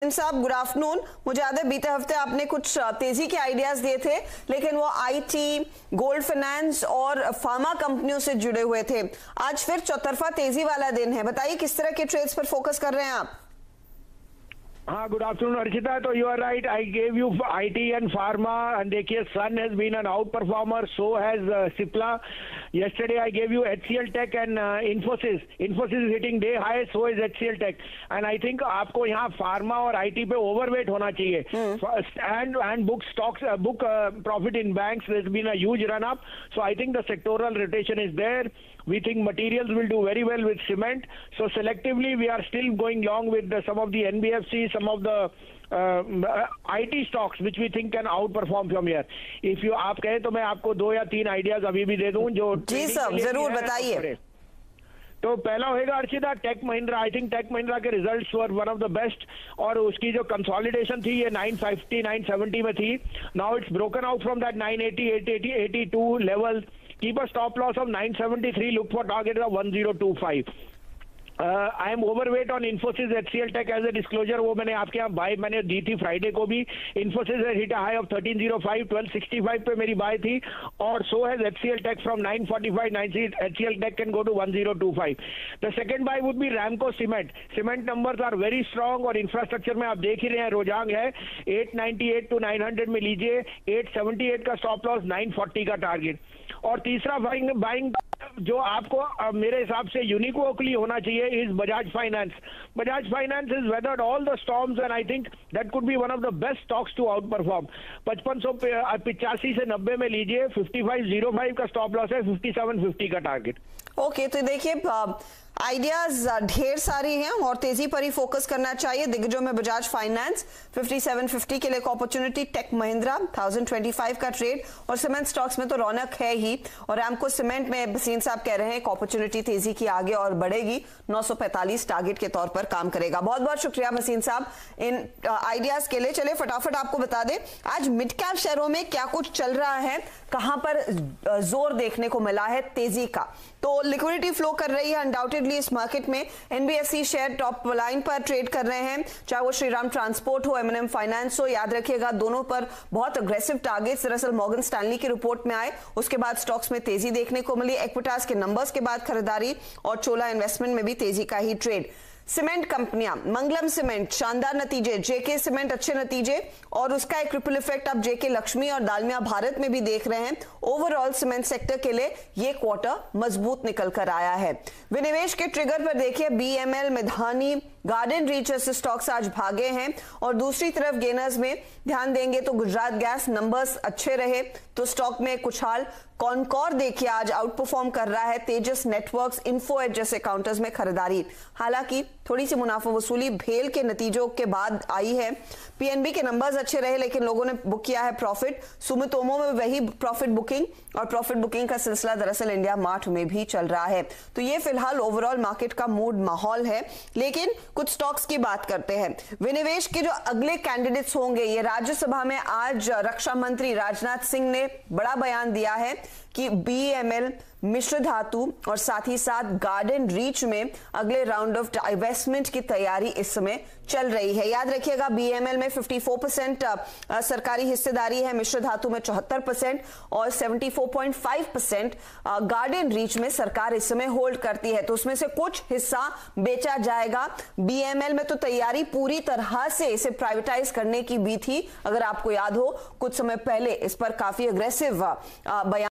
साहब good afternoon. मुझे याद है बीते हफ्ते आपने कुछ तेजी के आइडियाज दिए थे, लेकिन वो आईटी, गोल्ड फाइनेंस और फार्मा कंपनियों से जुड़े हुए थे। आज फिर चौतरफा तेजी वाला दिन है, बताइए किस तरह के ट्रेड्स पर फोकस कर रहे हैं आप? हाँ, गुड आफ्टरनून अर्चिता। तो you are right, I gave you IT and pharma and देखिए Sun has been an outperformer, so has Cipla. yesterday I gave you HCL Tech and Infosys is hitting day high, so is HCL Tech, and I think आपको यहाँ pharma और IT पे overweight होना चाहिए। and book stocks, book profit in banks, there's been a huge run up, so I think the sectoral rotation is there. We think materials will do very well with cement, so selectively we are still going long with some of the NBFC, some of the IT stocks which we think can outperform from here. If you आप कहे तो मैं आपको 2 या 3 ideas अभी भी दे दूं जो जी सब जरूर बताइए। तो पहला होगा अर्चिता टेक महिंद्रा। आई थिंक टेक महिंद्रा के results were one of the best, और उसकी जो कंसोलिडेशन थी ये 950 970 में थी। Now it's broken out from that 980 880 82 level. Keep a stop loss of 973, look for target of 1025। I am overweight on Infosys HCL Tech as a disclosure, वो मैंने आपके यहाँ बाय मैंने दी थी फ्राइडे को भी। इन्फोसिस हिट हाई ऑफ 1305, 1265 पे मेरी बाय थी, और so has HCL Tech from 945 90 HCL Tech can go to 1025। The second buy would be Ramco cement. Cement numbers are very strong, और इंफ्रास्ट्रक्चर में आप देख ही रहे हैं रोजांग है। 898 टू 900 में लीजिए, 878 का स्टॉप लॉस, 940 का टारगेट। और तीसरा बाइंग जो आपको मेरे हिसाब से यूनिक्वली होना चाहिए is Bajaj finance. Bajaj finance is weathered all the storms and I think that could be one of the best stocks to outperform. 5585 से 90 में लीजिए, 5505 का स्टॉप लॉस है, 5750 का टारगेट। ओके, तो देखिए आइडियाज ढेर सारी हैं और तेजी पर ही फोकस करना चाहिए। दिग्गजों में बजाज फाइनेंस 5750 के लिए एक अपॉर्चुनिटी, टेक महिंद्रा 1025 का ट्रेड, और सीमेंट स्टॉक्स में तो रौनक है ही। और रैमको सीमेंट में भसीन साहब कह रहे हैं एक अपॉर्चुनिटी तेजी की आगे और बढ़ेगी, 945 टारगेट के तौर पर काम करेगा। बहुत बहुत शुक्रिया भसीन साहब इन आइडियाज के लिए। चलिए फटाफट आपको बता दें आज मिड कैप शेयरों में क्या कुछ चल रहा है, कहां पर जोर देखने को मिला है तेजी का। तो लिक्विडिटी फ्लो कर रही है अनडाउटेडली इस मार्केट में। एनबीएफसी शेयर टॉप लाइन पर ट्रेड कर रहे हैं, चाहे वो श्रीराम ट्रांसपोर्ट हो, एमएनएम फाइनेंस हो। याद रखिएगा दोनों पर बहुत अग्रेसिव टारगेट्स दरअसल मॉर्गन स्टैनली की रिपोर्ट में आए, उसके बाद स्टॉक्स में तेजी देखने को मिली। इक्विटास के नंबर्स के बाद खरीदारी, और चोला इन्वेस्टमेंट में भी तेजी का ही ट्रेड। सीमेंट कंपनियां, मंगलम सीमेंट शानदार नतीजे, जेके सीमेंट अच्छे नतीजे, और उसका एक रिपल इफेक्ट आप जेके लक्ष्मी और दालमिया भारत में भी देख रहे हैं। ओवरऑल सीमेंट सेक्टर के लिए ये क्वार्टर मजबूत निकल कर आया है। विनिवेश के ट्रिगर पर देखिए बीएमएल, मिधानी, गार्डन रीच जैसे स्टॉक्स आज भागे हैं, और दूसरी तरफ गेनर्स में ध्यान देंगे तो गुजरात गैस नंबर्स अच्छे रहे तो स्टॉक में कुछ हाल। कॉनकॉर देखिए आज आउट परफॉर्म कर रहा है, तेजस नेटवर्क्स, इन्फो एज जैसे काउंटर्स में खरीदारी। हालांकि थोड़ी सी मुनाफा वसूली भेल के नतीजों के बाद आई है। पीएनबी के नंबर्स अच्छे रहे लेकिन लोगों ने बुक किया है प्रॉफिट। सुमितोमो में वही प्रॉफिट बुकिंग, और प्रॉफिट बुकिंग का सिलसिला दरअसल इंडिया मार्ट में भी चल रहा है। तो ये फिलहाल ओवरऑल मार्केट का मूड माहौल है। लेकिन कुछ स्टॉक्स की बात करते हैं। विनिवेश के जो अगले कैंडिडेट्स होंगे, ये राज्यसभा में आज रक्षा मंत्री राजनाथ सिंह ने बड़ा बयान दिया है कि बीएमएल, मिश्र धातु और साथ ही साथ गार्डन रीच में अगले राउंड ऑफ डाइवेस्टमेंट की तैयारी इस समय चल रही है। याद रखिएगा बीएमएल में 54% सरकारी हिस्सेदारी है, मिश्र धातु में 74% और 74.5% गार्डन रीच में सरकार इस समय होल्ड करती है। तो उसमें से कुछ हिस्सा बेचा जाएगा। बीएमएल में तो तैयारी पूरी तरह से इसे प्राइवेटाइज करने की भी थी, अगर आपको याद हो कुछ समय पहले इस पर काफी अग्रेसिव बयान